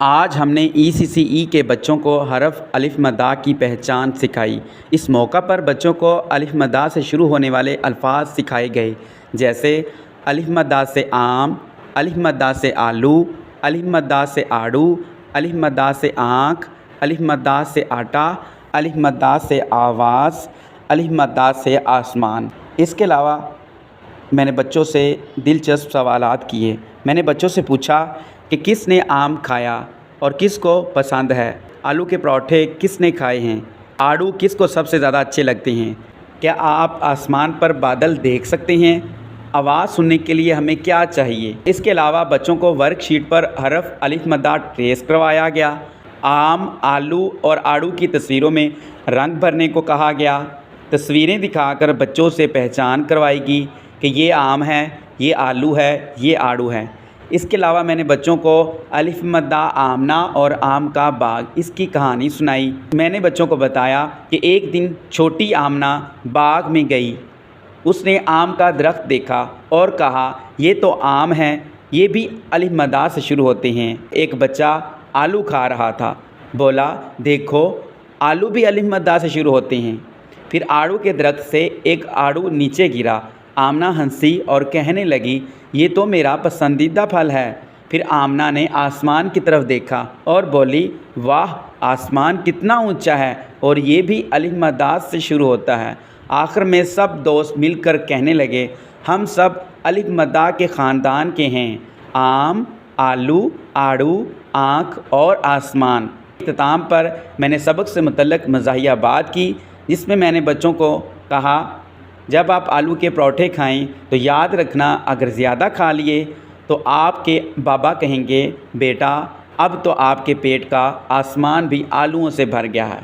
آج ہم نے ECCE کے بچوں کو حرف الف مدہ کی پہچان سکھائی۔ اس موقع پر بچوں کو الف مدہ سے شروع ہونے والے الفاظ سکھائے گئے، جیسے الف مدہ سے آم، الف مدہ سے آلو، الف مدہ سے آڑو، الف مدہ سے آنکھ، الف مدہ سے آٹا، الف مدہ سے آواز، الف مدہ سے آسمان۔ اس کے علاوہ میں نے بچوں سے دلچسپ سوالات کیے۔ میں نے بچوں سے پوچھا کہ کس نے آم کھایا اور کس کو پسند ہے؟ آلو کے پراٹھے کس نے کھائے ہیں؟ آڑو کس کو سب سے زیادہ اچھے لگتے ہیں؟ کیا آپ آسمان پر بادل دیکھ سکتے ہیں؟ آواز سننے کے لیے ہمیں کیا چاہیے؟ اس کے علاوہ بچوں کو ورک شیٹ پر حرف الف مدہ ٹریس کروایا گیا۔ آم، آلو اور آڑو کی تصویروں میں رنگ بھرنے کو کہا گیا۔ تصویریں دکھا کر بچوں سے پہچان کروائی گئی کہ یہ آم ہے، یہ آلو ہے، یہ آڑو ہے۔ اس کے علاوہ میں نے بچوں کو الف مدہ آمنہ اور آم کا باغ اس کی کہانی سنائی۔ میں نے بچوں کو بتایا کہ ایک دن چھوٹی آمنہ باغ میں گئی۔ اس نے آم کا درخت دیکھا اور کہا یہ تو آم ہے، یہ بھی الف مدہ سے شروع ہوتے ہیں۔ ایک بچہ آلو کھا رہا تھا، بولا دیکھو آلو بھی الف مدہ سے شروع ہوتے ہیں۔ پھر آڑو کے درخت سے ایک آڑو نیچے گرا۔ آمنہ ہنسی اور کہنے لگی یہ تو میرا پسندیدہ پھل ہے۔ پھر آمنہ نے آسمان کی طرف دیکھا اور بولی واہ، آسمان کتنا اونچا ہے اور یہ بھی الف مدہ سے شروع ہوتا ہے۔ آخر میں سب دوست مل کر کہنے لگے ہم سب الف مدہ کے خاندان کے ہیں، آم، آلو، آڑو، آنکھ اور آسمان۔ اختتام پر میں نے سبق سے متعلق مزاحیہ بات کی، جس میں نے بچوں کو کہا جب آپ آلو کے پراٹھے کھائیں تو یاد رکھنا اگر زیادہ کھا لیے تو آپ کے بابا کہیں گے بیٹا اب تو آپ کے پیٹ کا آسمان بھی آلوؤں سے بھر گیا ہے۔